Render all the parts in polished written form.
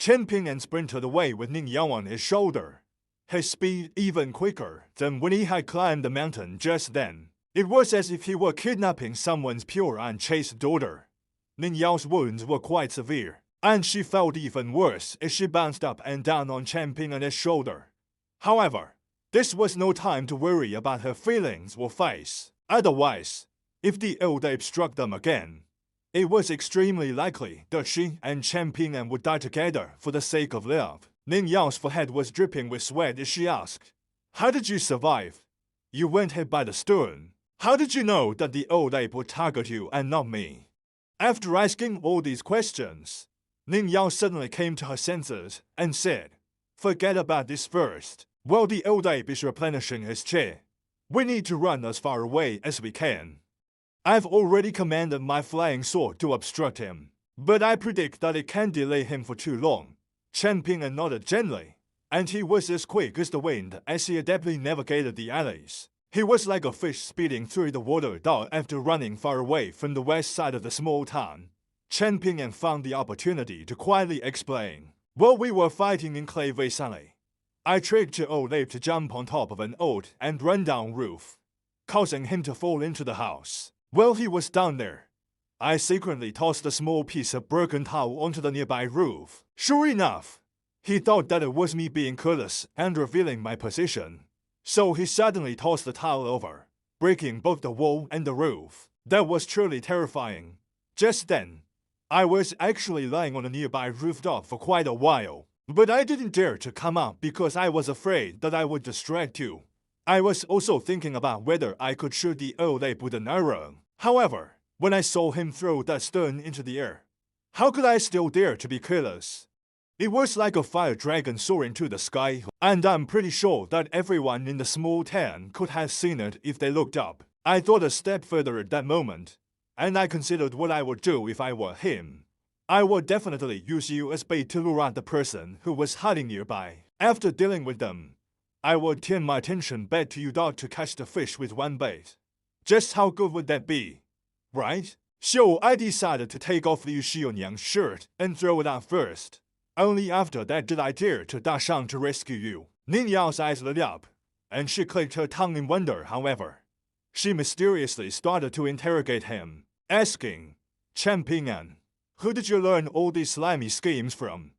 Chen Ping sprinted away with Ning Yao on his shoulder, his speed even quicker than when he had climbed the mountain just then. It was as if he were kidnapping someone's pure and chaste daughter. Ning Yao's wounds were quite severe, and she felt even worse as she bounced up and down on Chen Ping and his shoulder. However, this was no time to worry about her feelings or face. Otherwise, if the old ape struck them again, it was extremely likely that she and Chen Ping would die together for the sake of love. Ning Yao's forehead was dripping with sweat as she asked, "How did you survive? You weren't hit by the stone. How did you know that the old ape would target you and not me?" After asking all these questions, Ning Yao suddenly came to her senses and said, "Forget about this first. While the old ape is replenishing his chi, we need to run as far away as we can. I've already commanded my flying sword to obstruct him, but I predict that it can't delay him for too long." Chen Ping nodded gently, and he was as quick as the wind as he adeptly navigated the alleys. He was like a fish speeding through the water that after running far away from the west side of the small town. Chen Ping found the opportunity to quietly explain. "While we were fighting in Clay Valley, I tricked your old ape to jump on top of an old and run-down roof, causing him to fall into the house. While he was down there, I secretly tossed a small piece of broken towel onto the nearby roof. Sure enough, he thought that it was me being careless and revealing my position, so he suddenly tossed the towel over, breaking both the wall and the roof. That was truly terrifying. Just then, I was actually lying on a nearby rooftop for quite a while, but I didn't dare to come out because I was afraid that I would distract you. I was also thinking about whether I could shoot the old ape with an arrow. However, when I saw him throw that stone into the air, how could I still dare to be careless? It was like a fire dragon soaring to the sky, and I'm pretty sure that everyone in the small town could have seen it if they looked up. I thought a step further at that moment, and I considered what I would do if I were him. I would definitely use you as bait to lure out the person who was hiding nearby. After dealing with them, I would turn my attention back to you dog to catch the fish with one bait. Just how good would that be? Right? So I decided to take off Liu Xianyang's shirt and throw it out first. Only after that did I dare to dash on to rescue you." Ning Yao's eyes lit up, and she clicked her tongue in wonder. However, she mysteriously started to interrogate him, asking, "Chen Ping, who did you learn all these slimy schemes from?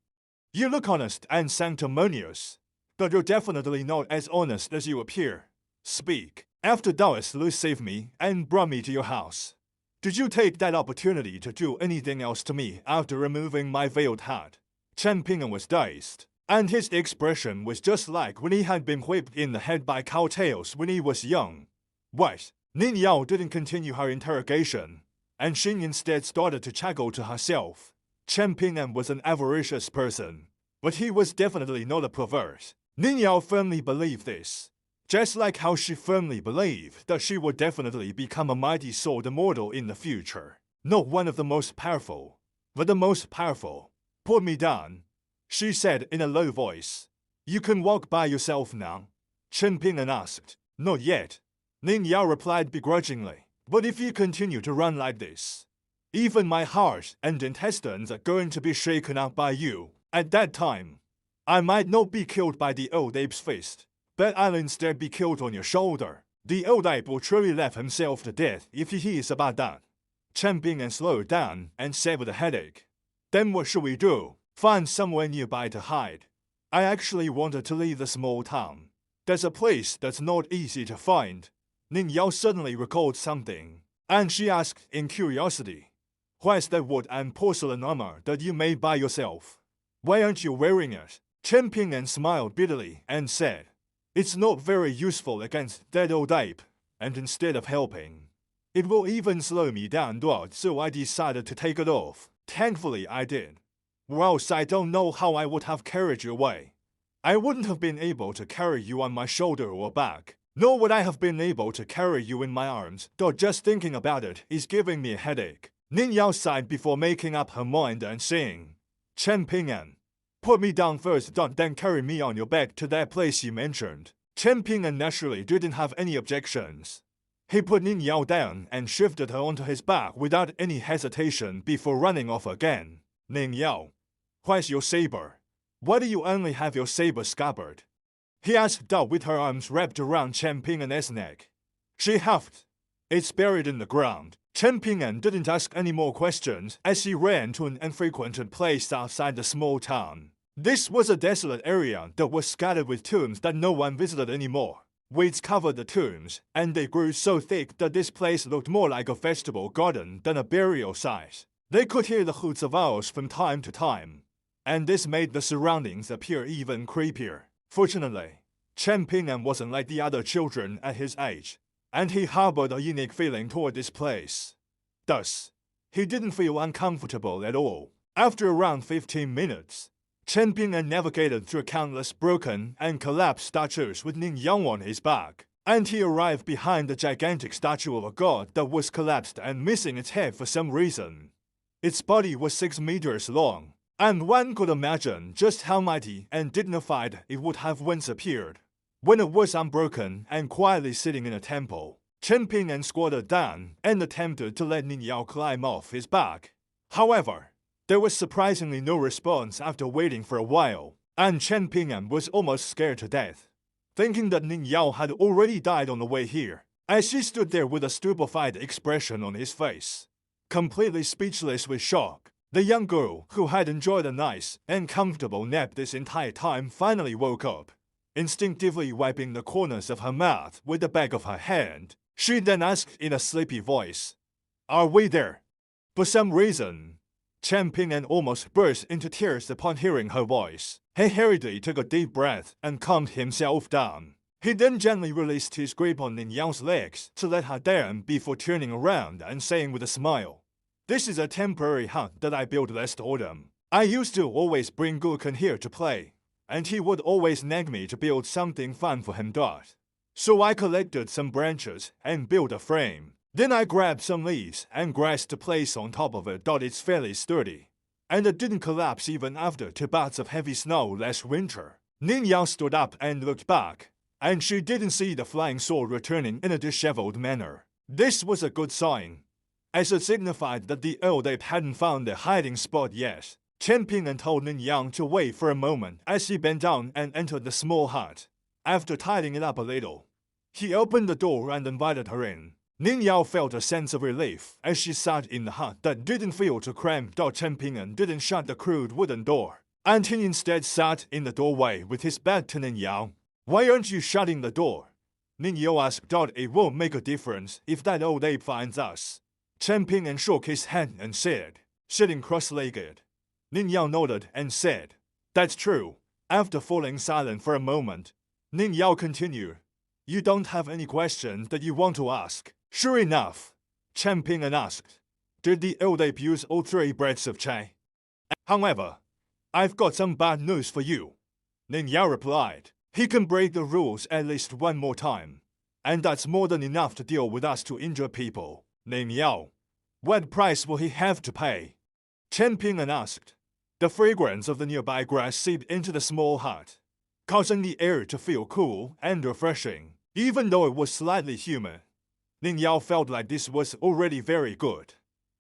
You look honest and sanctimonious, but you're definitely not as honest as you appear. Speak. After Taoist Lu saved me and brought me to your house, did you take that opportunity to do anything else to me after removing my veiled hat?" Chen Ping was dazed, and his expression was just like when he had been whipped in the head by cowtails when he was young. What? Ning Yao didn't continue her interrogation, and she instead started to chuckle to herself. Chen Ping was an avaricious person, but he was definitely not a pervert. Ning Yao firmly believed this, just like how she firmly believed that she would definitely become a mighty sword immortal in the future. Not one of the most powerful, but the most powerful. "Put me down," she said in a low voice. "You can walk by yourself now?" Chen Ping asked. "Not yet," Ning Yao replied begrudgingly. "But if you continue to run like this, even my heart and intestines are going to be shaken out by you. At that time, I might not be killed by the old ape's fist, but I'll instead be killed on your shoulder. The old ape will truly laugh himself to death if he hears about that." Chen Ping slowed down and said with a headache, "Then what should we do? Find somewhere nearby to hide. I actually wanted to leave the small town. There's a place that's not easy to find." Ning Yao suddenly recalled something, and she asked in curiosity, "Where's that wood and porcelain armor that you made by yourself? Why aren't you wearing it?" Chen Ping smiled bitterly and said, "It's not very useful against that old ape, and instead of helping, it will even slow me down, so I decided to take it off. Thankfully I did. Or else I don't know how I would have carried you away. I wouldn't have been able to carry you on my shoulder or back, nor would I have been able to carry you in my arms, though just thinking about it is giving me a headache." Ning Yao sighed before making up her mind and saying, "Chen Ping, put me down first, then carry me on your back to that place you mentioned." Chen Ping naturally didn't have any objections. He put Ning Yao down and shifted her onto his back without any hesitation before running off again. "Ning Yao, "Where's your saber? Why do you only have your saber scabbard?" he asked out with her arms wrapped around Chen Ping'an's neck. She huffed. "It's buried in the ground." Chen Ping'an didn't ask any more questions as he ran to an unfrequented place outside the small town. This was a desolate area that was scattered with tombs that no one visited anymore. Weeds covered the tombs, and they grew so thick that this place looked more like a vegetable garden than a burial site. They could hear the hoots of owls from time to time, and this made the surroundings appear even creepier. Fortunately, Chen Ping'an wasn't like the other children at his age, and he harbored a unique feeling toward this place. Thus, he didn't feel uncomfortable at all. After around 15 minutes, Chen Ping'an navigated through countless broken and collapsed statues with Ning Yang on his back, and he arrived behind the gigantic statue of a god that was collapsed and missing its head for some reason. Its body was 6 meters long, and one could imagine just how mighty and dignified it would have once appeared. When it was unbroken and quietly sitting in a temple, Chen Ping'an squatted down and attempted to let Ning Yao climb off his back. However, there was surprisingly no response after waiting for a while, and Chen Ping'an was almost scared to death, thinking that Ning Yao had already died on the way here, as he stood there with a stupefied expression on his face. Completely speechless with shock, the young girl, who had enjoyed a nice and comfortable nap this entire time, finally woke up. Instinctively wiping the corners of her mouth with the back of her hand, she then asked in a sleepy voice, "Are we there?" For some reason, Chen Ping'an almost burst into tears upon hearing her voice. He hurriedly took a deep breath and calmed himself down. He then gently released his grip on Ning Yao's legs to let her down before turning around and saying with a smile, "This is a temporary hut that I built last autumn. I used to always bring Gulken here to play, and he would always nag me to build something fun for him. So I collected some branches and built a frame. Then I grabbed some leaves and grass to place on top of it. It's fairly sturdy, and it didn't collapse even after 2 bouts of heavy snow last winter." Ning Yao stood up and looked back, and she didn't see the flying sword returning in a disheveled manner. This was a good sign, as it signified that the old ape hadn't found their hiding spot yet. Chen Ping'an told Ning Yang to wait for a moment as he bent down and entered the small hut. After tidying it up a little, he opened the door and invited her in. Ning Yao felt a sense of relief as she sat in the hut that didn't feel too cramped. Chen Ping'an didn't shut the crude wooden door, and he instead sat in the doorway with his back to Ning Yao. "Why aren't you shutting the door?" Ning Yao asked. "It won't make a difference if that old ape finds us." Chen Ping'an shook his head and said, sitting cross-legged. Ning Yao nodded and said, "That's true." After falling silent for a moment, Ning Yao continued, "You don't have any questions that you want to ask?" "Sure enough," Chen Ping'an asked, "did the old ape use all 3 breaths of Chai?" "However, I've got some bad news for you," Ning Yao replied. "He can break the rules at least one more time, and that's more than enough to deal with us to injure people." "Ning Yao, what price will he have to pay?" Chen Ping'an asked. The fragrance of the nearby grass seeped into the small hut, causing the air to feel cool and refreshing, even though it was slightly humid. Ning Yao felt like this was already very good.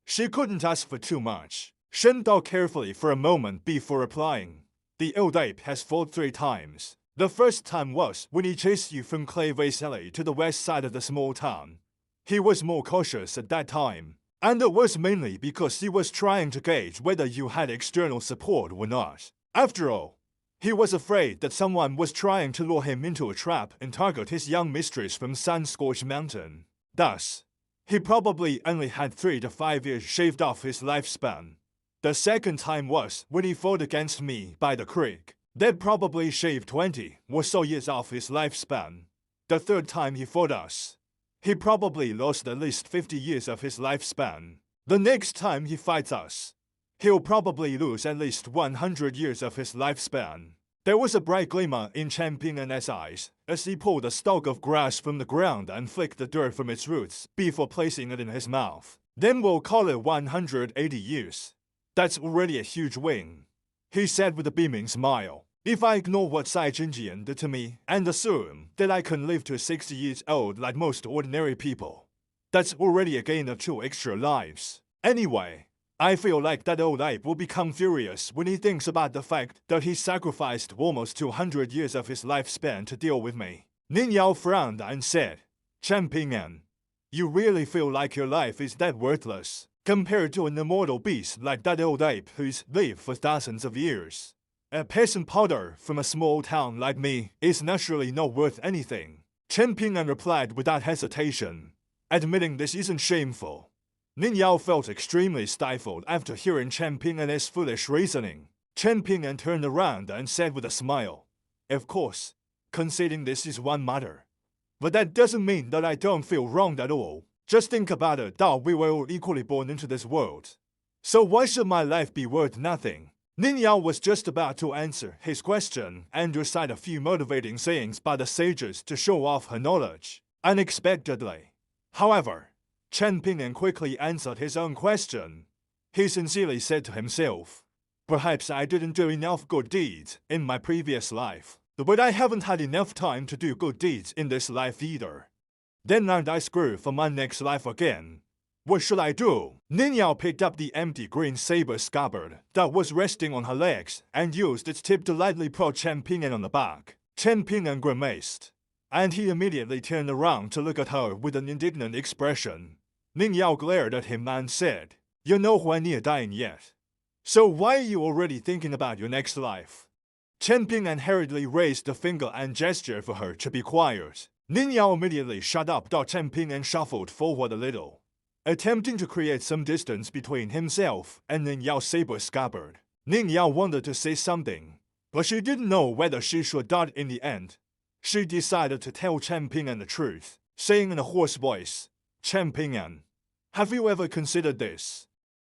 She couldn't ask for too much. Shen thought carefully for a moment before replying. "The old ape has fought 3 times. The first time was when he chased you from Clay Valley to the west side of the small town. He was more cautious at that time, and it was mainly because he was trying to gauge whether you had external support or not. After all, he was afraid that someone was trying to lure him into a trap and target his young mistress from Sun-Scorched Mountain. Thus, he probably only had 3 to 5 years shaved off his lifespan. The second time was when he fought against me by the creek. That probably shaved 20 or so years off his lifespan. The third time he fought us, he probably lost at least 50 years of his lifespan. The next time he fights us, he'll probably lose at least 100 years of his lifespan." There was a bright glimmer in Chen Ping'an's eyes as he pulled a stalk of grass from the ground and flicked the dirt from its roots before placing it in his mouth. "Then we'll call it 180 years. That's already a huge win," he said with a beaming smile. "If I ignore what Xianxia did to me and assume that I can live to 60 years old like most ordinary people, that's already a gain of 2 extra lives. Anyway, I feel like that old ape will become furious when he thinks about the fact that he sacrificed almost 200 years of his lifespan to deal with me. Ning Yao frowned and said, Chen Ping'an, you really feel like your life is that worthless, compared to an immortal beast like that old ape who's lived for thousands of years. A peasant potter from a small town like me is naturally not worth anything. Chen Ping'an replied without hesitation, admitting this isn't shameful. Ning Yao felt extremely stifled after hearing Chen Ping'an's foolish reasoning. Chen Ping'an turned around and said with a smile, Of course, conceding this is one matter. But that doesn't mean that I don't feel wronged at all. Just think about it, that we were all equally born into this world. So why should my life be worth nothing? Ning Yao was just about to answer his question and recite a few motivating sayings by the sages to show off her knowledge. Unexpectedly, however, Chen Ping'an quickly answered his own question. He sincerely said to himself, Perhaps I didn't do enough good deeds in my previous life, but I haven't had enough time to do good deeds in this life either. Then aren't I screwed for my next life again? What should I do? Ning Yao picked up the empty green saber scabbard that was resting on her legs and used its tip to lightly prod Chen Ping'an on the back. Chen Ping'an grimaced, and he immediately turned around to look at her with an indignant expression. Ning Yao glared at him and said, You're nowhere near dying yet. So why are you already thinking about your next life? Chen Ping'an hurriedly raised a finger and gestured for her to be quiet. Ning Yao immediately shut up. Chen Ping'an shuffled forward a little, attempting to create some distance between himself and Ning Yao's saber scabbard. Ning Yao wanted to say something, but she didn't know whether she should dart in the end. She decided to tell Chen Ping'an the truth, saying in a hoarse voice, Chen Ping'an, have you ever considered this?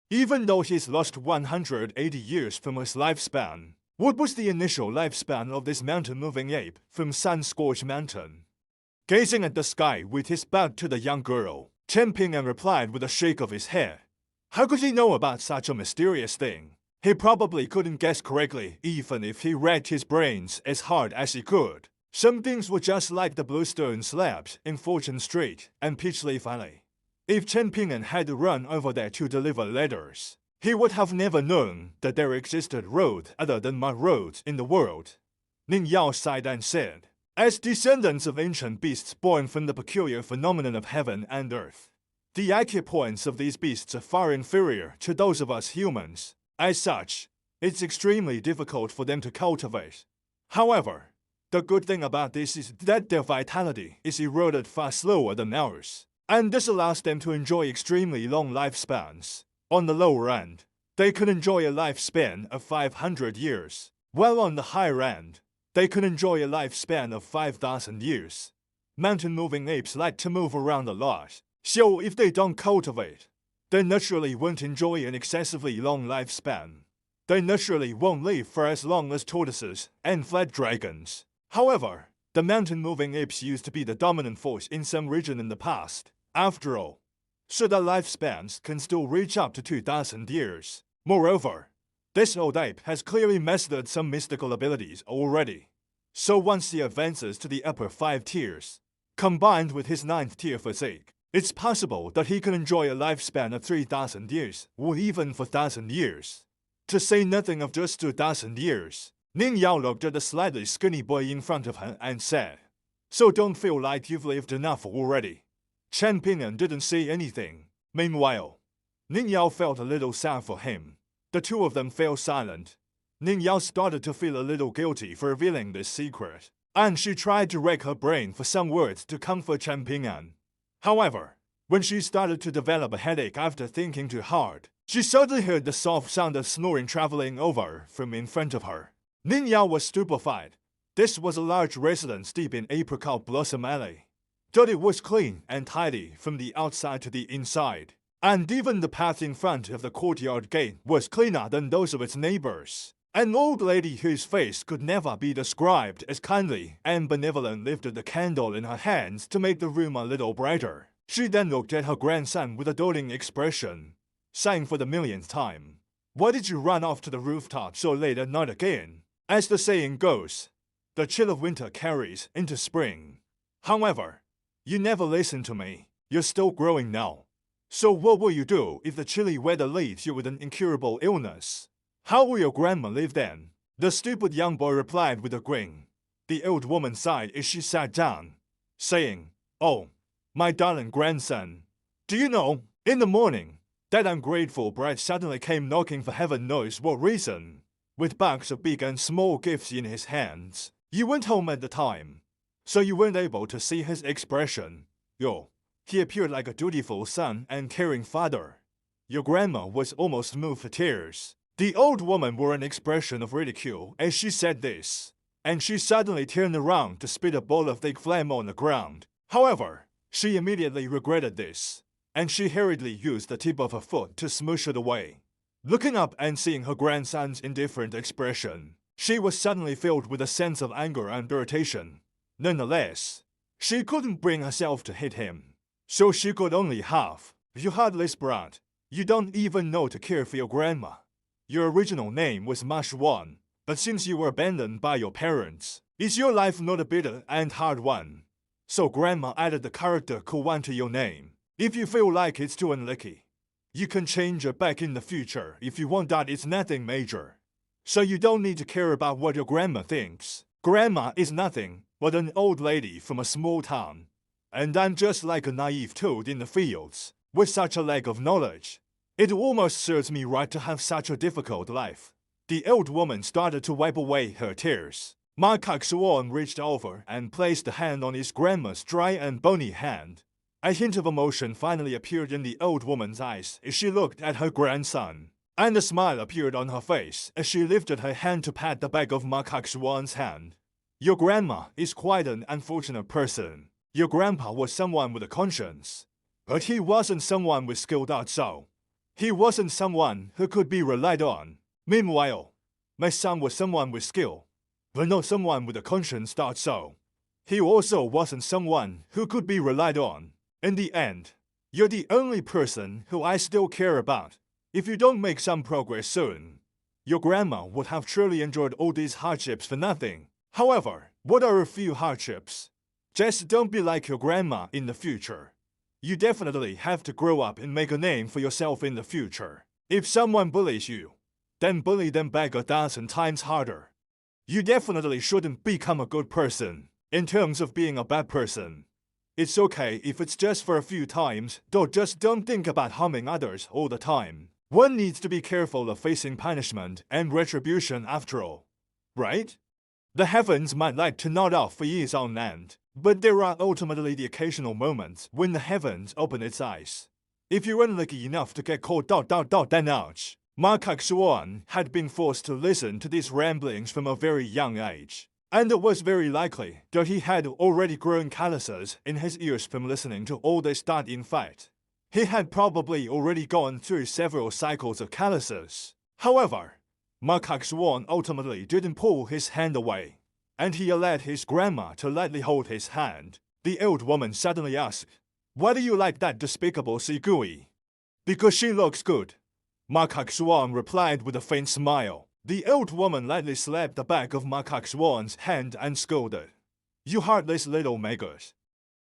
Even though he's lost 180 years from his lifespan, what was the initial lifespan of this mountain-moving ape from Sun-Scorched Mountain? Gazing at the sky with his back to the young girl, Chen Ping'an replied with a shake of his head. How could he know about such a mysterious thing? He probably couldn't guess correctly even if he racked his brains as hard as he could. Some things were just like the bluestone slabs in Fortune Street and Peachleaf Alley. If Chen Ping'an had run over there to deliver letters, he would have never known that there existed road other than mud roads in the world. Ning Yao sighed and said, As descendants of ancient beasts born from the peculiar phenomenon of heaven and earth, the IQ points of these beasts are far inferior to those of us humans. As such, it's extremely difficult for them to cultivate. However, the good thing about this is that their vitality is eroded far slower than ours, and this allows them to enjoy extremely long lifespans. On the lower end, they can enjoy a lifespan of 500 years, while on the higher end, they can enjoy a lifespan of 5,000 years. Mountain-moving apes like to move around a lot, so if they don't cultivate, they naturally won't enjoy an excessively long lifespan. They naturally won't live for as long as tortoises and flat dragons. However, the mountain-moving apes used to be the dominant force in some region in the past, after all, so their lifespans can still reach up to 2,000 years. Moreover, this old ape has clearly mastered some mystical abilities already. So once he advances to the upper 5 tiers, combined with his 9th tier physique, it's possible that he can enjoy a lifespan of 3,000 years or even 4,000 years. To say nothing of just 2,000 years. Ning Yao looked at the slightly skinny boy in front of her and said, So don't feel like you've lived enough already. Chen Ping'an didn't say anything. Meanwhile, Ning Yao felt a little sad for him. The two of them fell silent. Ning Yao started to feel a little guilty for revealing this secret, and she tried to rack her brain for some words to comfort Chen Ping'an. However, when she started to develop a headache after thinking too hard, she suddenly heard the soft sound of snoring traveling over from in front of her. Ning Yao was stupefied. This was a large residence deep in Apricot Blossom Alley. But it was clean and tidy from the outside to the inside, and even the path in front of the courtyard gate was cleaner than those of its neighbors. An old lady whose face could never be described as kindly and benevolent lifted the candle in her hands to make the room a little brighter. She then looked at her grandson with a doting expression, saying for the millionth time, Why did you run off to the rooftop so late at night again? As the saying goes, the chill of winter carries into spring. However, you never listened to me. You're still growing now. So what will you do if the chilly weather leaves you with an incurable illness? How will your grandma live then? The stupid young boy replied with a grin. The old woman sighed as she sat down, saying, "Oh, my darling grandson, do you know, in the morning, that ungrateful brat suddenly came knocking for heaven knows what reason, with bags of big and small gifts in his hands. You went home at the time, so you weren't able to see his expression. Yo, he appeared like a dutiful son and caring father. Your grandma was almost moved to tears." The old woman wore an expression of ridicule as she said this, and she suddenly turned around to spit a ball of thick phlegm on the ground. However, she immediately regretted this, and she hurriedly used the tip of her foot to smoosh it away. Looking up and seeing her grandson's indifferent expression, she was suddenly filled with a sense of anger and irritation. Nonetheless, she couldn't bring herself to hit him, so she could only huff, "You heartless brat, you don't even know to care for your grandma. Your original name was Ma Shuan, but since you were abandoned by your parents, is your life not a bitter and hard one? So grandma added the character Kuan to your name. If you feel like it's too unlucky, you can change it back in the future if you want. That it's nothing major. So you don't need to care about what your grandma thinks. Grandma is nothing but an old lady from a small town, and I'm just like a naive toad in the fields, with such a lack of knowledge. It almost serves me right to have such a difficult life." The old woman started to wipe away her tears. Ma Shuan reached over and placed a hand on his grandma's dry and bony hand. A hint of emotion finally appeared in the old woman's eyes as she looked at her grandson, and a smile appeared on her face as she lifted her hand to pat the back of Ma Shuan's hand. "Your grandma is quite an unfortunate person. Your grandpa was someone with a conscience, but he wasn't someone with skill. So he wasn't someone who could be relied on. Meanwhile, my son was someone with skill, but not someone with a conscience. So he also wasn't someone who could be relied on. In the end, you're the only person who I still care about. If you don't make some progress soon, your grandma would have truly enjoyed all these hardships for nothing. However, what are a few hardships? Just don't be like your grandma in the future. You definitely have to grow up and make a name for yourself in the future. If someone bullies you, then bully them back 1,000 times harder. You definitely shouldn't become a good person. In terms of being a bad person, it's okay if it's just for a few times, though just don't think about harming others all the time. One needs to be careful of facing punishment and retribution after all, right? The heavens might like to nod off for years on end, but there are ultimately the occasional moments when the heavens open its eyes. If you're unlucky enough to get caught then ouch." Ma Shuan had been forced to listen to these ramblings from a very young age, and it was very likely that he had already grown calluses in his ears from listening to all this. In fact, he had probably already gone through several cycles of calluses. However, Ma Shuan ultimately didn't pull his hand away, and he allowed his grandma to lightly hold his hand. The old woman suddenly asked, "Why do you like that despicable Sigui?" "Because she looks good," Ma Shuan replied with a faint smile. The old woman lightly slapped the back of Ma Shuan's hand and scolded, "You heartless little maggot.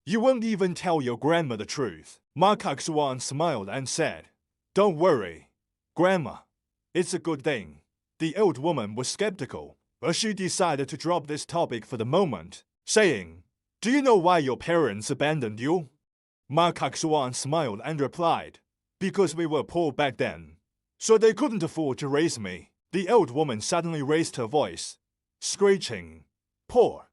You won't even tell your grandma the truth." Ma Shuan smiled and said, "Don't worry, Grandma. It's a good thing." The old woman was skeptical, but she decided to drop this topic for the moment, saying, "Do you know why your parents abandoned you?" Ma Shuan smiled and replied, "Because we were poor back then, so they couldn't afford to raise me." The old woman suddenly raised her voice, screeching, "Poor?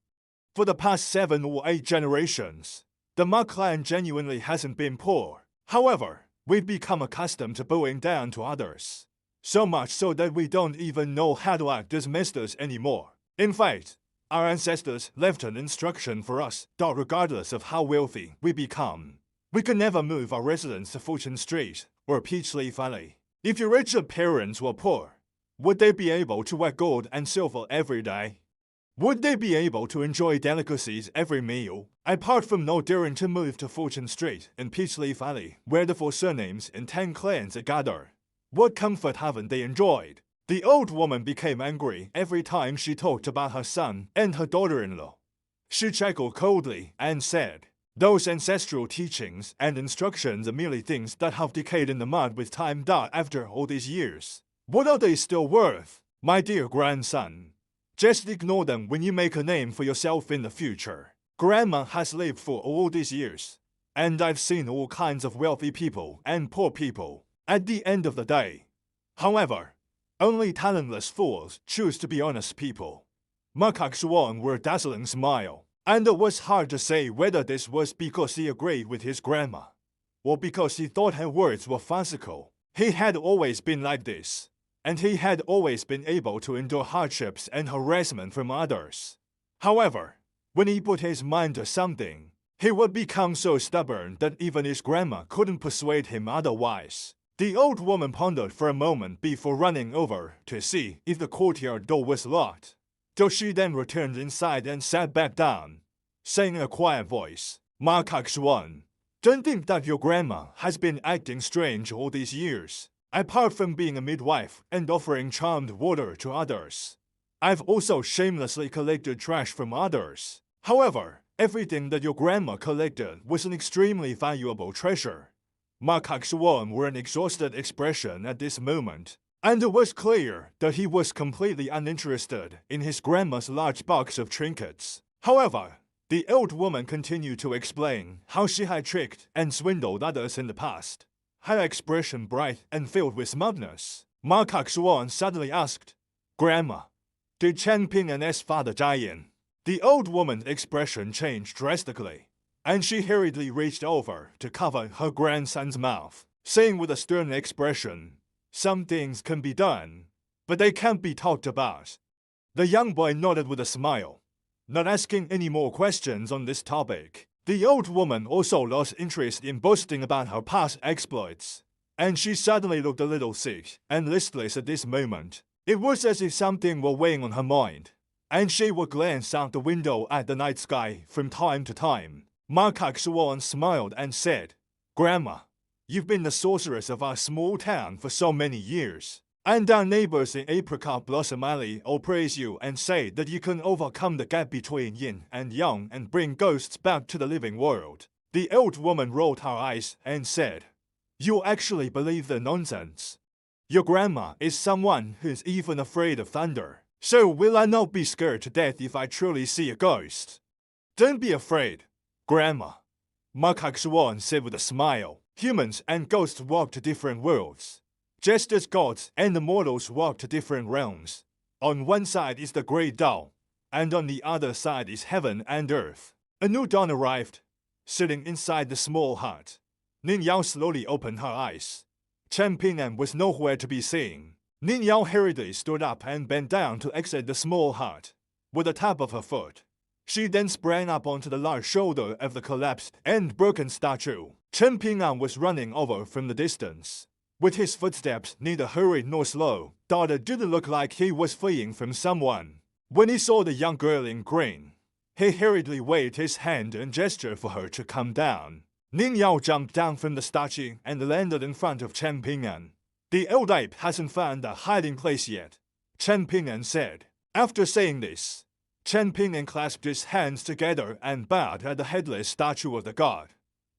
For the past 7 or 8 generations, the Ma clan genuinely hasn't been poor. However, we've become accustomed to bowing down to others. So much so that we don't even know how to act as masters anymore. In fact, our ancestors left an instruction for us that regardless of how wealthy we become, we can never move our residence to Fortune Street or Peach Leaf Alley. If your richer parents were poor, would they be able to wear gold and silver every day? Would they be able to enjoy delicacies every meal, apart from not daring to move to Fortune Street and Peach Leaf Alley, where the 4 surnames and 10 clans are gathered? What comfort haven't they enjoyed?" The old woman became angry every time she talked about her son and her daughter-in-law. She chuckled coldly and said, Those ancestral teachings and instructions are merely things that have decayed in the mud with time. After all these years, what are they still worth, my dear grandson? Just ignore them when you make a name for yourself in the future. Grandma has lived for all these years, and I've seen all kinds of wealthy people and poor people. At the end of the day, however, only talentless fools choose to be honest people. Macaque's words were a dazzling smile, and it was hard to say whether this was because he agreed with his grandma, or because he thought her words were farcical. He had always been like this, and he had always been able to endure hardships and harassment from others. However, when he put his mind to something, he would become so stubborn that even his grandma couldn't persuade him otherwise. The old woman pondered for a moment before running over to see if the courtyard door was locked, till she then returned inside and sat back down, saying in a quiet voice, Macaque Xuan, don't think that your grandma has been acting strange all these years. Apart from being a midwife and offering charmed water to others, I've also shamelessly collected trash from others. However, everything that your grandma collected was an extremely valuable treasure. Macaque's words were an exhausted expression at this moment, and it was clear that he was completely uninterested in his grandma's large box of trinkets. However, the old woman continued to explain how she had tricked and swindled others in the past, her expression bright and filled with smugness. Macaque's words suddenly asked, Grandma, did Chen Ping and his father Jian? The old woman's expression changed drastically, and she hurriedly reached over to cover her grandson's mouth, saying with a stern expression, some things can be done, but they can't be talked about. The young boy nodded with a smile, not asking any more questions on this topic. The old woman also lost interest in boasting about her past exploits, and she suddenly looked a little sick and listless at this moment. It was as if something were weighing on her mind, and she would glance out the window at the night sky from time to time. Macaque Xuan smiled and said, Grandma, you've been the sorceress of our small town for so many years, and our neighbors in Apricot Blossom Alley all praise you and say that you can overcome the gap between yin and yang and bring ghosts back to the living world. The old woman rolled her eyes and said, You actually believe the nonsense? Your grandma is someone who's even afraid of thunder. So will I not be scared to death if I truly see a ghost? Don't be afraid, Grandma, Macaque Xuan said with a smile. Humans and ghosts walk to different worlds, just as gods and immortals walk to different realms. On one side is the great Tao, and on the other side is heaven and earth. A new dawn arrived. Sitting inside the small hut, Ning Yao slowly opened her eyes. Chen Ping'an was nowhere to be seen. Ning Yao hurriedly stood up and bent down to exit the small hut. With a tap of her foot, she then sprang up onto the large shoulder of the collapsed and broken statue. Chen Ping'an was running over from the distance. With his footsteps neither hurried nor slow, it didn't look like he was fleeing from someone. When he saw the young girl in green, he hurriedly waved his hand and gestured for her to come down. Ning Yao jumped down from the statue and landed in front of Chen Ping'an. The old ape hasn't found a hiding place yet, Chen Ping'an said. After saying this, Chen Ping'an clasped his hands together and bowed at the headless statue of the god,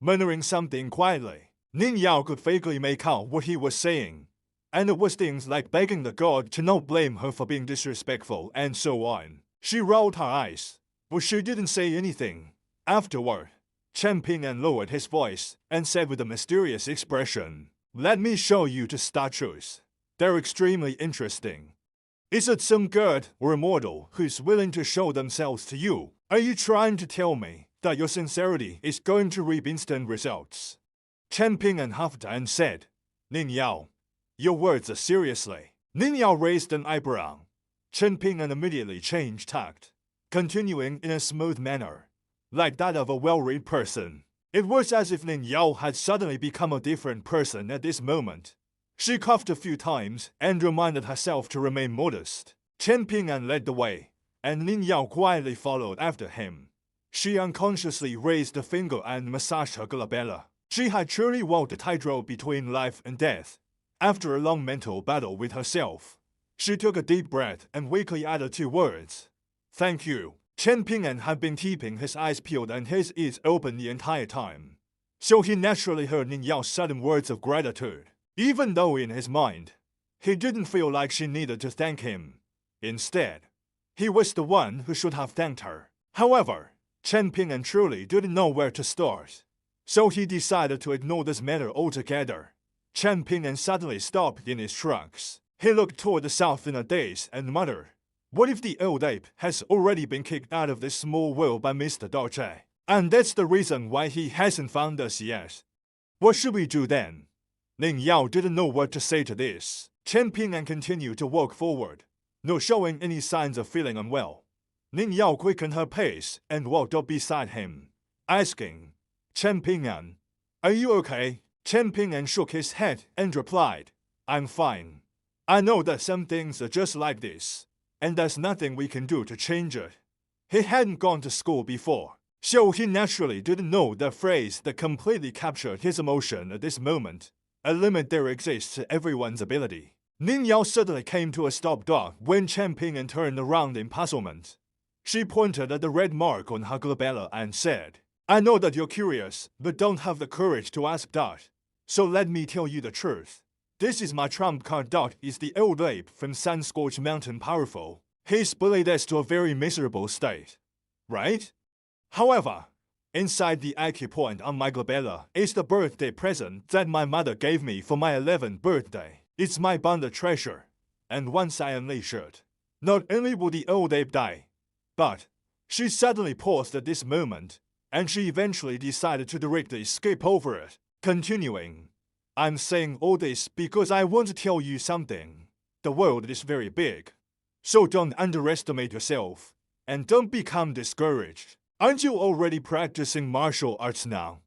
murmuring something quietly. Ning Yao could vaguely make out what he was saying, and it was things like begging the god to not blame her for being disrespectful and so on. She rolled her eyes, but she didn't say anything. Afterward, Chen Ping'an lowered his voice and said with a mysterious expression, Let me show you the statues. They're extremely interesting. Is it some god or immortal who's willing to show themselves to you? Are you trying to tell me that your sincerity is going to reap instant results? Chen Ping'an huffed and said, Ning Yao, your words are seriously. Ning Yao raised an eyebrow. Chen Ping'an immediately changed tact, continuing in a smooth manner, like that of a well-read person. It was as if Ning Yao had suddenly become a different person at this moment. She coughed a few times and reminded herself to remain modest. Chen Ping'an led the way, and Ning Yao quietly followed after him. She unconsciously raised a finger and massaged her glabella. She had truly walked the tightrope between life and death. After a long mental battle with herself, she took a deep breath and weakly added 2 words. Thank you. Chen Ping'an had been keeping his eyes peeled and his ears open the entire time, so he naturally heard Ning Yao's sudden words of gratitude, even though in his mind, he didn't feel like she needed to thank him. Instead, he was the one who should have thanked her. However, Chen Ping'an truly didn't know where to start, so he decided to ignore this matter altogether. Chen Ping'an suddenly stopped in his tracks. He looked toward the south in a daze and muttered, "What if the old ape has already been kicked out of this small world by Mr. Dao? And that's the reason why he hasn't found us yet. What should we do then?" Ning Yao didn't know what to say to this. Chen Ping'an continued to walk forward, not showing any signs of feeling unwell. Ning Yao quickened her pace and walked up beside him, asking, "Chen Ping'an, are you okay?" Chen Ping'an shook his head and replied, "I'm fine. I know that some things are just like this, and there's nothing we can do to change it." He hadn't gone to school before, so he naturally didn't know the phrase that completely captured his emotion at this moment. A limit there exists to everyone's ability. Ning Yao suddenly came to a stop dog when Chen Ping'an turned around in puzzlement. She pointed at the red mark on her glabella and said, "I know that you're curious, but don't have the courage to ask that. So let me tell you the truth. This is my trump card. Is the old ape from Sun-Scorched Mountain powerful? He's bullied us to a very miserable state, right? However, inside the acupoint on my glabella is the birthday present that my mother gave me for my 11th birthday. It's my bonded treasure, and once I unleash it, not only will the old ape die, but..." She suddenly paused at this moment, and she eventually decided to directly skip over it, continuing, "I'm saying all this because I want to tell you something. The world is very big, so don't underestimate yourself, and don't become discouraged. Aren't you already practicing martial arts now?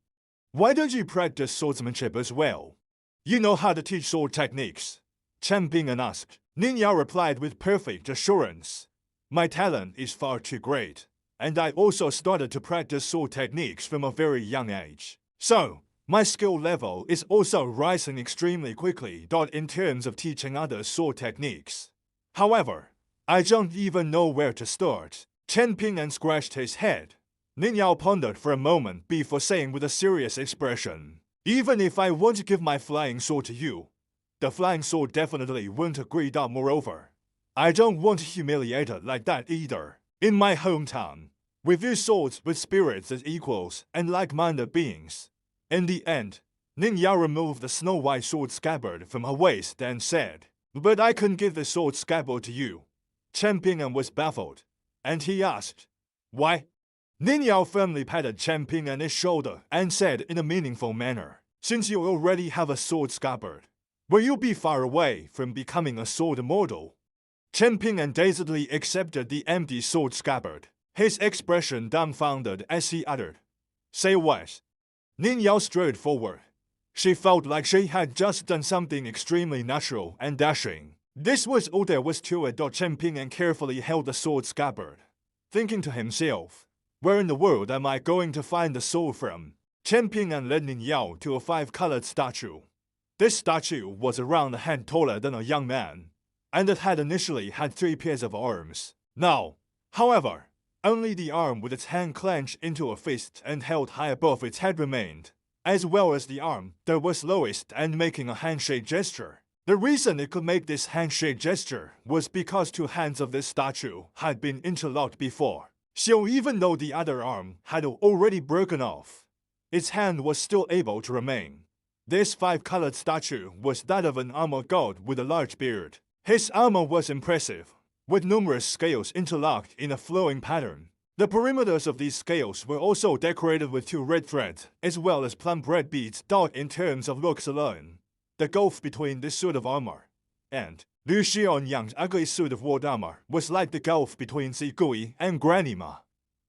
Why don't you practice swordsmanship as well? You know how to teach sword techniques?" Chen Ping'an asked. Ning Yao replied with perfect assurance, "My talent is far too great, and I also started to practice sword techniques from a very young age. So, my skill level is also rising extremely quickly. In terms of teaching others sword techniques. However, I don't even know where to start." Chen Ping'an scratched his head. Ning Yao pondered for a moment before saying with a serious expression, "Even if I want to give my flying sword to you, the flying sword definitely won't agree. Moreover, I don't want to humiliate it like that either. In my hometown, we view swords with spirits as equals and like-minded beings." In the end, Ning Yao removed the snow-white sword scabbard from her waist and said, "But I couldn't give the sword scabbard to you." Chen Ping'an was baffled, and he asked, "Why?" Ning Yao firmly patted Chen Ping'an's shoulder and said in a meaningful manner, "Since you already have a sword scabbard, will you be far away from becoming a sword immortal?" Chen Ping'an dazedly accepted the empty sword scabbard, his expression dumbfounded as he uttered, "Say what?" Ning Yao strode forward. She felt like she had just done something extremely natural and dashing. This was all there was to it. Chen Ping'an carefully held the sword scabbard, thinking to himself, "Where in the world am I going to find the sword from?" Chen Ping'an led Ning Yao to a 5-colored statue. This statue was around a head taller than a young man, and it had initially had 3 pairs of arms. Now, however, only the arm with its hand clenched into a fist and held high above its head remained, as well as the arm that was lowest and making a handshake gesture. The reason it could make this handshake gesture was because 2 hands of this statue had been interlocked before. So even though the other arm had already broken off, its hand was still able to remain. This 5-colored statue was that of an armored god with a large beard. His armor was impressive, with numerous scales interlocked in a flowing pattern. The perimeters of these scales were also decorated with 2 red threads, as well as plump red beads. In terms of looks alone, the gulf between this suit of armor and Liu Xianyang's ugly suit of war armor was like the gulf between Zigui and Granny Ma.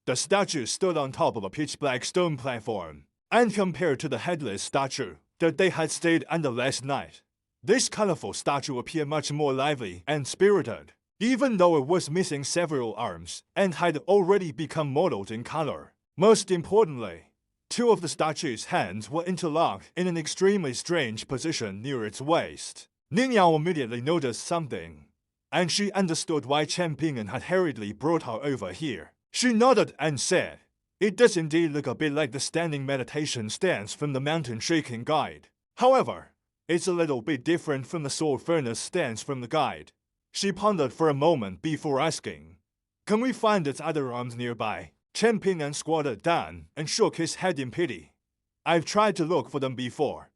The statue stood on top of a pitch-black stone platform, and compared to the headless statue that they had stayed under last night, this colorful statue appeared much more lively and spirited, even though it was missing several arms and had already become mottled in color. Most importantly, 2 of the statue's hands were interlocked in an extremely strange position near its waist. Ning Yao immediately noticed something, and she understood why Chen Ping'an had hurriedly brought her over here. She nodded and said, "It does indeed look a bit like the standing meditation stance from the mountain shaking guide. However, it's a little bit different from the sword furnace stance from the guide." She pondered for a moment before asking, "Can we find its other arms nearby?" Chen Ping'an squatted down and shook his head in pity. "I've tried to look for them before.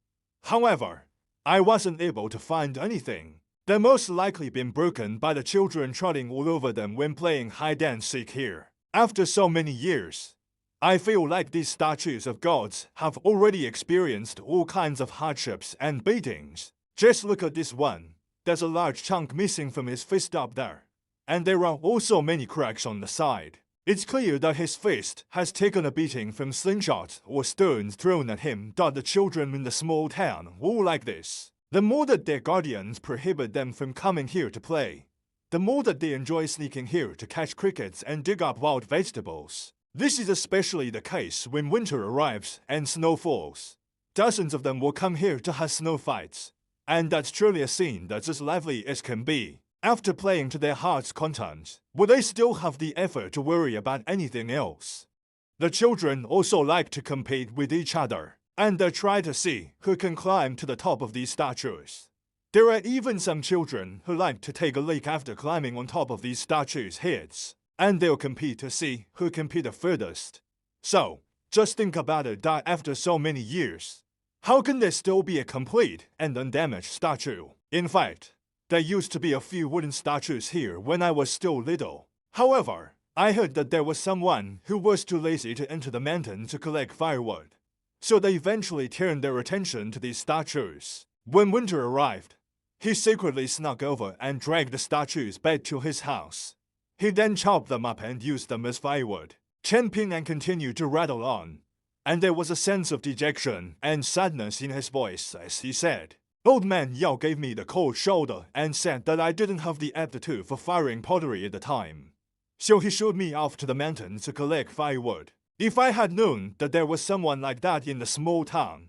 However, I wasn't able to find anything. They're most likely been broken by the children trotting all over them when playing hide and seek here. After so many years, I feel like these statues of gods have already experienced all kinds of hardships and beatings. Just look at this one. There's a large chunk missing from his fist up there. And there are also many cracks on the side. It's clear that his fist has taken a beating from slingshots or stones thrown at him. The children in the small town all like this. The more that their guardians prohibit them from coming here to play, the more that they enjoy sneaking here to catch crickets and dig up wild vegetables. This is especially the case when winter arrives and snow falls. Dozens of them will come here to have snow fights, and that's truly a scene that's as lively as can be. After playing to their heart's content, will they still have the effort to worry about anything else? The children also like to compete with each other, and they try to see who can climb to the top of these statues. There are even some children who like to take a leak after climbing on top of these statues' heads, and they'll compete to see who can be the furthest. So, just think about it that after so many years, how can there still be a complete and undamaged statue? In fact, there used to be a few wooden statues here when I was still little. However, I heard that there was someone who was too lazy to enter the mountain to collect firewood. So they eventually turned their attention to these statues. When winter arrived, he secretly snuck over and dragged the statues back to his house. He then chopped them up and used them as firewood. Chen Ping'an continued to rattle on, and there was a sense of dejection and sadness in his voice as he said, "Old man Yao gave me the cold shoulder and said that I didn't have the aptitude for firing pottery at the time. So he showed me off to the mountains to collect firewood. If I had known that there was someone like that in the small town,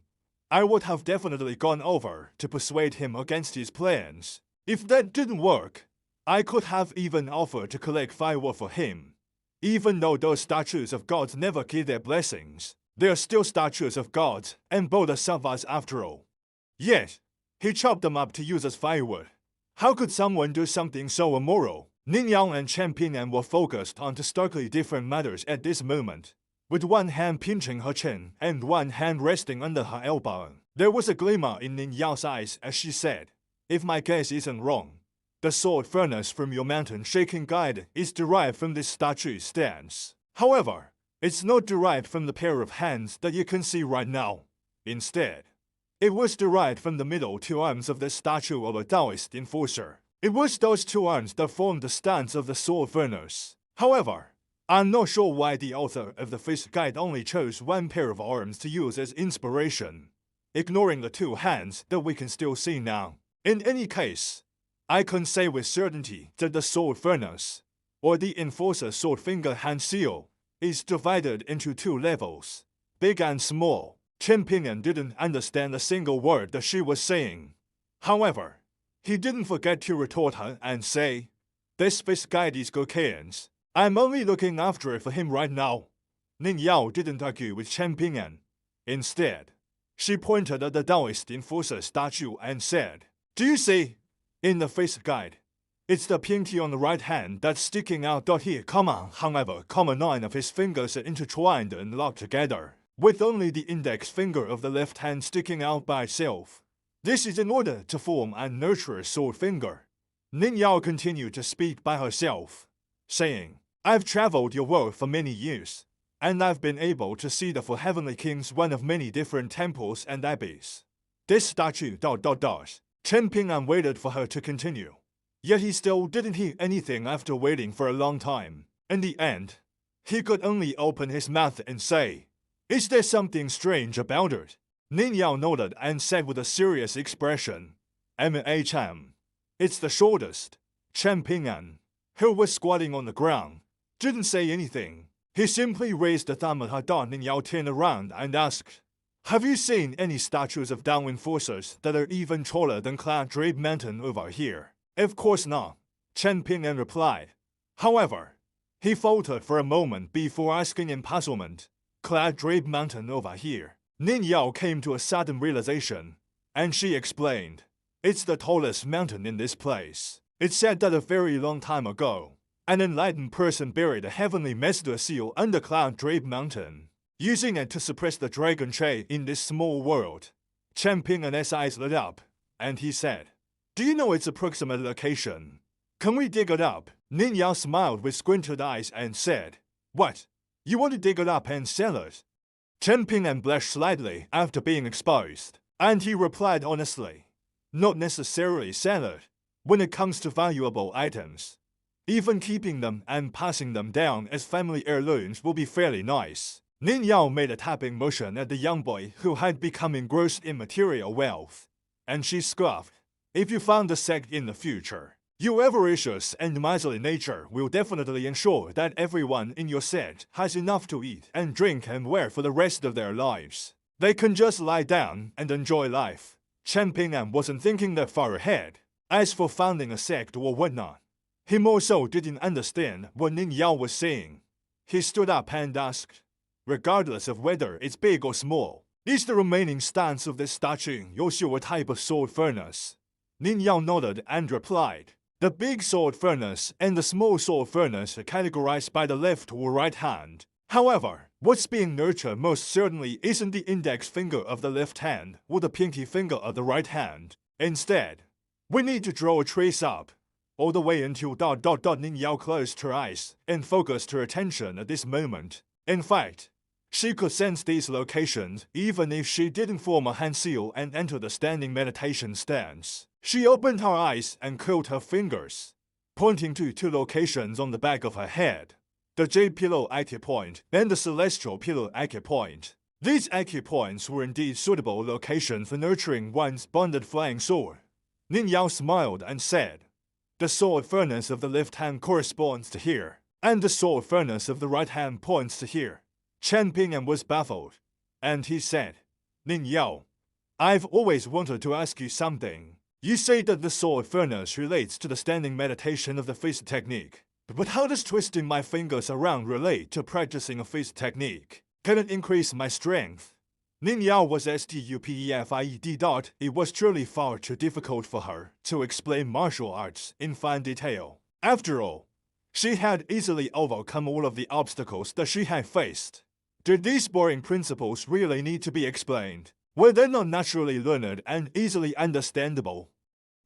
I would have definitely gone over to persuade him against his plans. If that didn't work, I could have even offered to collect firewood for him. Even though those statues of gods never give their blessings, they are still statues of gods and bodhisattvas after all. Yet, he chopped them up to use as firewood. How could someone do something so immoral?" Ning Yang and Chen Ping'an were focused on two starkly different matters at this moment. With one hand pinching her chin and one hand resting under her elbow, there was a glimmer in Ning Yao's eyes as she said, "If my guess isn't wrong, the sword furnace from your mountain shaking guide is derived from this statue's stance. However, it's not derived from the pair of hands that you can see right now. Instead, it was derived from the middle two arms of the statue of a Taoist enforcer. It was those two arms that formed the stance of the sword furnace. However, I'm not sure why the author of the fist guide only chose one pair of arms to use as inspiration, ignoring the two hands that we can still see now. In any case, I can say with certainty that the sword furnace, or the enforcer sword finger hand seal, is divided into two levels, big and small." Chen Ping'an didn't understand a single word that she was saying. However, he didn't forget to retort her and say, "This fist guide is Gokaian's. I'm only looking after it for him right now." Ning Yao didn't argue with Chen Ping'an. Instead, she pointed at the Taoist enforcer statue and said, "Do you see? In the fist guide, it's the pinky on the right hand that's sticking out. Here, however, 9 of his fingers are intertwined and locked together, with only the index finger of the left hand sticking out by itself. This is in order to form and nurture a sword finger." Ning Yao continued to speak by herself, saying, "I've traveled your world for many years, and I've been able to see the four heavenly kings one of many different temples and abbeys. This statue, Chen Ping'an waited for her to continue. Yet he still didn't hear anything after waiting for a long time. In the end, he could only open his mouth and say, "Is there something strange about it?" Ning Yao nodded and said with a serious expression, "M.H.M. It's the shortest." Chen Ping'an, who was squatting on the ground, didn't say anything. He simply raised a thumb at her. Ning Yao turned around and asked, "Have you seen any statues of Tao enforcers that are even taller than Cloud Drape Mountain over here?" "Of course not," Chen Ping'an replied. "However, He faltered for a moment before asking in puzzlement, "Cloud Drape Mountain over here?" Ning Yao came to a sudden realization, and she explained, "It's the tallest mountain in this place. It's said that a very long time ago, an enlightened person buried a heavenly master seal under Cloud Drape Mountain, using it to suppress the dragon chain in this small world." Chen Ping and his eyes lit up, and he said, "Do you know its approximate location? Can we dig it up?" Ning Yao smiled with squinted eyes and said, "What? You want to dig it up and sell it?" Chen Ping blushed slightly after being exposed, and he replied honestly, "Not necessarily sell it. When it comes to valuable items, even keeping them and passing them down as family heirlooms will be fairly nice." Ning Yao made a tapping motion at the young boy who had become engrossed in material wealth, and she scoffed, "If you found the sect in the future, your avaricious and miserly nature will definitely ensure that everyone in your sect has enough to eat and drink and wear for the rest of their lives. They can just lie down and enjoy life." Chen Ping wasn't thinking that far ahead. As for founding a sect or whatnot, he more so didn't understand what Ning Yao was saying. He stood up and asked, "Regardless of whether it's big or small, is the remaining stance of this statue also a type of sword furnace?" Ning Yao nodded and replied, "The big sword furnace and the small sword furnace are categorized by the left or right hand. However, what's being nurtured most certainly isn't the index finger of the left hand or the pinky finger of the right hand. Instead, we need to draw a trace up all the way until ... Ning Yao closed her eyes and focused her attention at this moment. In fact, she could sense these locations even if she didn't form a hand seal and enter the standing meditation stance. She opened her eyes and curled her fingers, pointing to two locations on the back of her head, the Jade Pillow acupoint and the Celestial Pillow acupoint. These acupoints were indeed suitable locations for nurturing one's bonded flying sword. Ning Yao smiled and said, "The sword furnace of the left hand corresponds to here, and the sword furnace of the right hand points to here." Chen Ping was baffled, and he said, "Ning Yao, I've always wanted to ask you something. You say that the sword furnace relates to the standing meditation of the fist technique, but how does twisting my fingers around relate to practicing a fist technique? Can it increase my strength?" Ning Yao was stupefed. It was truly far too difficult for her to explain martial arts in fine detail. After all, she had easily overcome all of the obstacles that she had faced. Did these boring principles really need to be explained? Were they not naturally learned and easily understandable?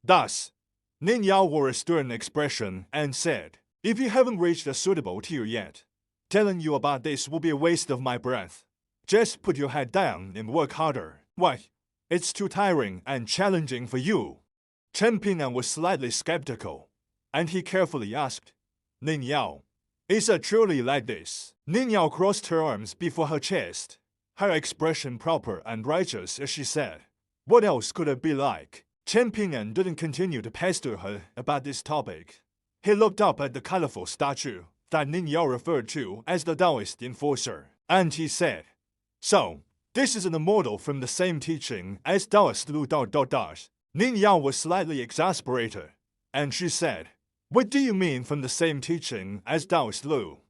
Thus, Ning Yao wore a stern expression and said, "If you haven't reached a suitable tier yet, telling you about this will be a waste of my breath. Just put your head down and work harder. Why? It's too tiring and challenging for you." Chen Ping was slightly skeptical, and he carefully asked, "Ning Yao, is it truly like this?" Ning Yao crossed her arms before her chest, her expression proper and righteous as she said, "What else could it be like?" Chen Ping didn't continue to pester her about this topic. He looked up at the colorful statue that Ning Yao referred to as the Taoist enforcer, and he said, "So, this isn't a model from the same teaching as Taoist Lu ... Ning Yao was slightly exasperated, and she said, "What do you mean from the same teaching as Taoist Lu?"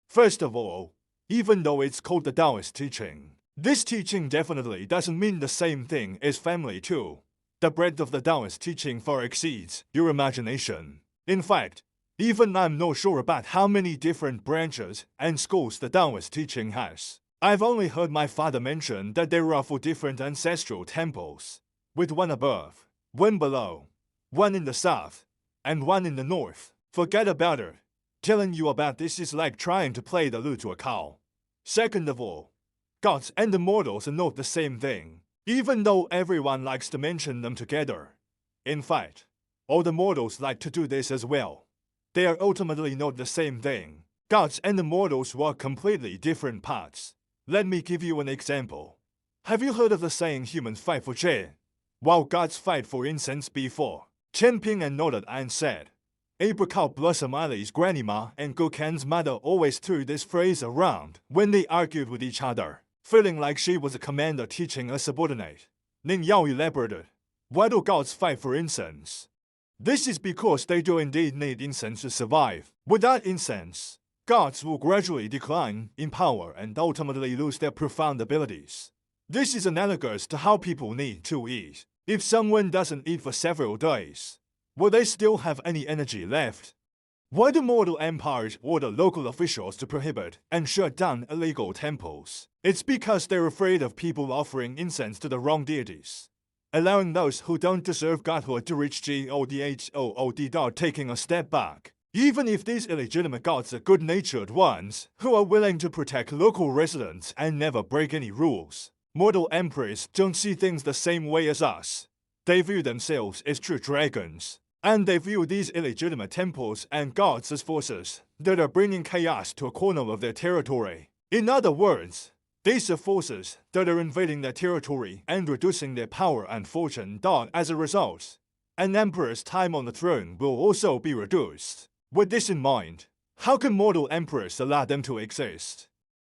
First of all, even though it's called the Taoist teaching, this teaching definitely doesn't mean the same thing as family too. The breadth of the Taoist teaching far exceeds your imagination. In fact, even I'm not sure about how many different branches and schools the Taoist teaching has. I've only heard my father mention that there are 4 different ancestral temples, with one above, one below, one in the south, and one in the north. Forget about it. Telling you about this is like trying to play the lute to a cow. Second of all, gods and immortals are not the same thing, even though everyone likes to mention them together. In fact, all the mortals like to do this as well. They are ultimately not the same thing. Gods and immortals walk completely different paths. Let me give you an example. Have you heard of the saying humans fight for Jian, while gods fight for incense before? Chen Ping nodded and said, Apricot Blossom Alley's grandma and Gokhan's mother always threw this phrase around when they argued with each other, feeling like she was a commander teaching a subordinate. Ning Yao elaborated, "Why do gods fight for incense? This is because they do indeed need incense to survive. Without incense, gods will gradually decline in power and ultimately lose their profound abilities. This is analogous to how people need to eat. If someone doesn't eat for several days, will they still have any energy left? Why do mortal empires order local officials to prohibit and shut down illegal temples? It's because they're afraid of people offering incense to the wrong deities, allowing those who don't deserve godhood to reach God, taking a step back. Even if these illegitimate gods are good-natured ones who are willing to protect local residents and never break any rules, mortal emperors don't see things the same way as us. They view themselves as true dragons, and they view these illegitimate temples and gods as forces that are bringing chaos to a corner of their territory. In other words, these are forces that are invading their territory and reducing their power and fortune. As a result, an emperor's time on the throne will also be reduced. With this in mind, how can mortal emperors allow them to exist?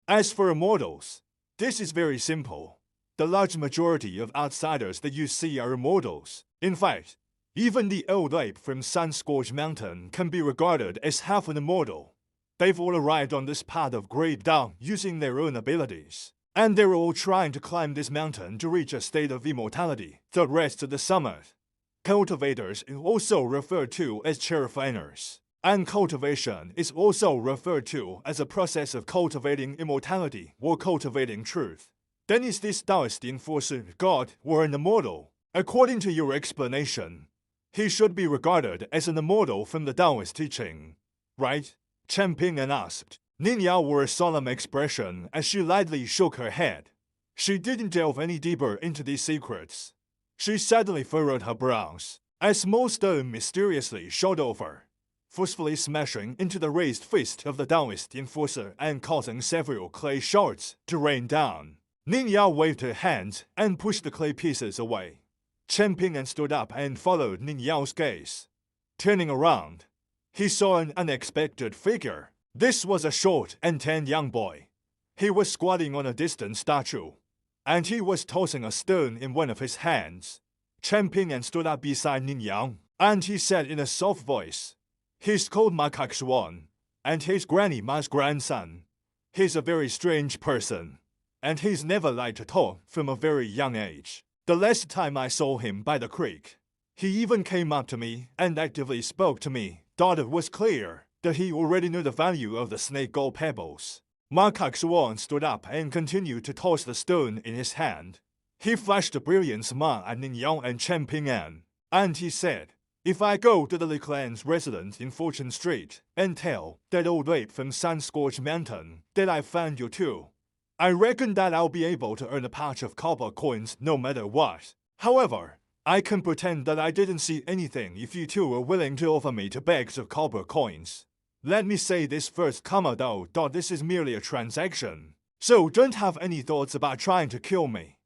As for immortals, this is very simple. The large majority of outsiders that you see are immortals. In fact, even the old ape from Sun-Scorched Mountain can be regarded as half an immortal. They've all arrived on this path of great Tao using their own abilities, and they're all trying to climb this mountain to reach a state of immortality that rests at the summit. Cultivators is also referred to as cherifaners, and cultivation is also referred to as a process of cultivating immortality or cultivating truth. Then is this Taoist enforcer God or an immortal? According to your explanation, he should be regarded as an immortal from the Taoist teaching, right? Chen Ping'an asked. Ning Yao wore a solemn expression as she lightly shook her head. She didn't delve any deeper into these secrets. She sadly furrowed her brows as a small stone mysteriously shot over, forcefully smashing into the raised fist of the Taoist enforcer and causing several clay shards to rain down. Ning Yao waved her hands and pushed the clay pieces away. Chen Ping'an stood up and followed Ning Yao's gaze. Turning around, he saw an unexpected figure. This was a short and tan young boy. He was squatting on a distant statue, and he was tossing a stone in one of his hands. Chen Ping'an stood up beside Ning Yao, and he said in a soft voice, "He's called Macaque Xuan, and he's Granny Ma's grandson. He's a very strange person, and he's never liked to talk from a very young age. The last time I saw him by the creek, he even came up to me and actively spoke to me. Thought it was clear that he already knew the value of the snake gold pebbles." Macaque Xuan stood up and continued to toss the stone in his hand. He flashed a brilliant smile at Ning Yao and Chen Ping'an, and he said, "If I go to the Li clan's residence in Fortune Street and tell that old ape from Sun-Scorched Mountain that I found you too, I reckon that I'll be able to earn a patch of copper coins no matter what. However, I can pretend that I didn't see anything if you two are willing to offer me 2 bags of copper coins. Let me say this first, though, this is merely a transaction, so don't have any thoughts about trying to kill me.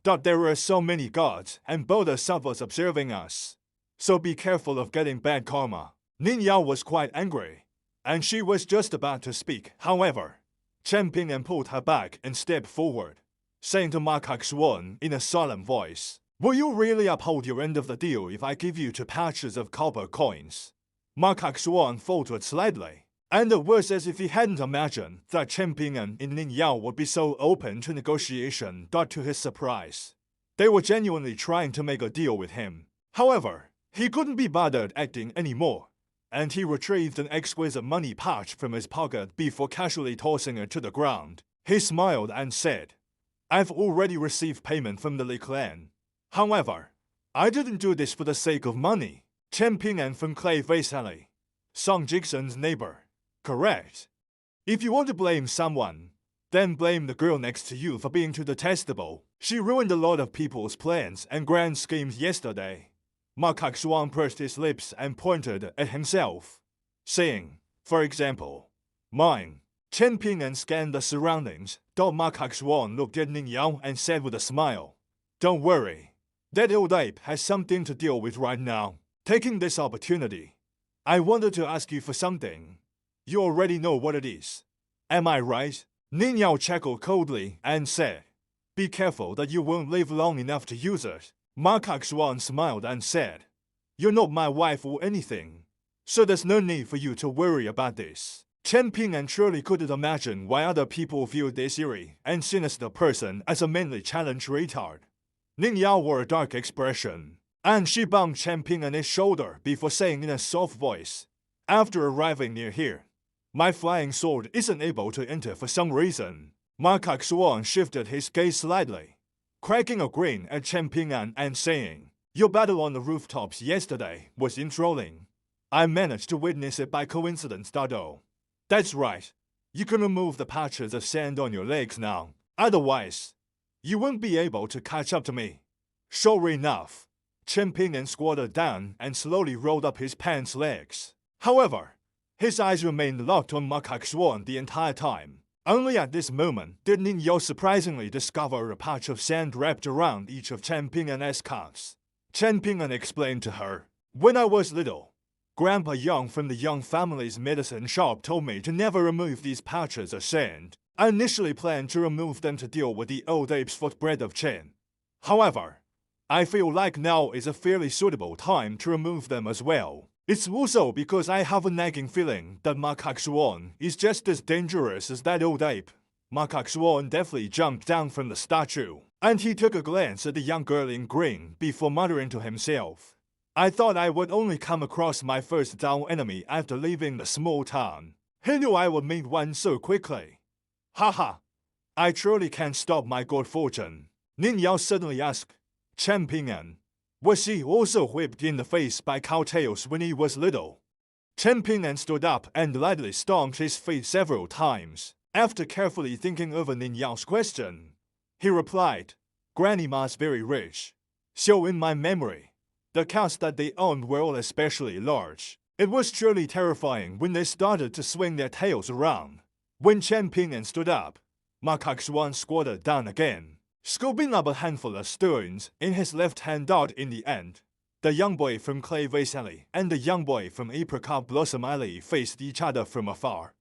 There are so many gods and bodhisattvas observing us, so be careful of getting bad karma." Ning Yao was quite angry, and she was just about to speak. However, Chen Ping'an pulled her back and stepped forward, saying to Macaque Xuan in a solemn voice, "Will you really uphold your end of the deal if I give you 2 patches of copper coins?" Macaque Xuan faltered slightly, and it was as if he hadn't imagined that Chen Ping'an and Ning Yao would be so open to negotiation. To his surprise, they were genuinely trying to make a deal with him. However, he couldn't be bothered acting anymore, and he retrieved an exquisite money pouch from his pocket before casually tossing it to the ground. He smiled and said, "I've already received payment from the Li clan. However, I didn't do this for the sake of money." Chen Ping'an from Clay Valley, Song Jixun's neighbor. Correct. If you want to blame someone, then blame the girl next to you for being too detestable. She ruined a lot of people's plans and grand schemes yesterday. Macaque Xuan pursed his lips and pointed at himself, saying, "For example, mine." Chen Ping'an scanned the surroundings. Macaque Xuan looked at Ning Yao and said with a smile, "Don't worry. That old ape has something to deal with right now. Taking this opportunity, I wanted to ask you for something. You already know what it is. Am I right?" Ning Yao chuckled coldly and said, "Be careful that you won't live long enough to use it." Macaque Xuan smiled and said, "You're not my wife or anything, so there's no need for you to worry about this." Chen Ping and surely couldn't imagine why other people viewed this eerie and sinister person as a mainly challenge retard. Ning Yao wore a dark expression, and she bumped Chen Ping on his shoulder before saying in a soft voice, "After arriving near here, my flying sword isn't able to enter for some reason." Macaque Swan shifted his gaze slightly, cracking a grin at Chen Ping and saying, "Your battle on the rooftops yesterday was enthralling. I managed to witness it by coincidence, Dado." "That's right. You can remove the patches of sand on your legs now. Otherwise, you won't be able to catch up to me." Sure enough, Chen Ping squatted down and slowly rolled up his pants legs. However, his eyes remained locked on Macaque Swan the entire time. Only at this moment did Ning Yao surprisingly discover a patch of sand wrapped around each of Chen Ping's calves. Chen Ping explained to her, "When I was little, Grandpa Yang from the Yang family's medicine shop told me to never remove these patches of sand. I initially planned to remove them to deal with the old ape's footprint of Chen. However, I feel like now is a fairly suitable time to remove them as well. It's also because I have a nagging feeling that Macaque Swan is just as dangerous as that old ape." Macaque Swan deftly jumped down from the statue, and he took a glance at the young girl in green before muttering to himself, "I thought I would only come across my first down enemy after leaving the small town. Who knew I would meet one so quickly? Haha, I truly can't stop my good fortune." Ning Yao suddenly asked Chen Ping, "Was he also whipped in the face by cowtails when he was little?" Chen Ping stood up and lightly stomped his feet several times. After carefully thinking over Ning Yao's question, he replied, "Granny Ma's very rich, so in my memory, the cows that they owned were all especially large. It was truly terrifying when they started to swing their tails around." When Chen Ping stood up, Macaque Swan squatted down again, scooping up a handful of stones in his left hand. In the end, the young boy from Clay Valley and the young boy from Apricot Blossom Alley faced each other from afar.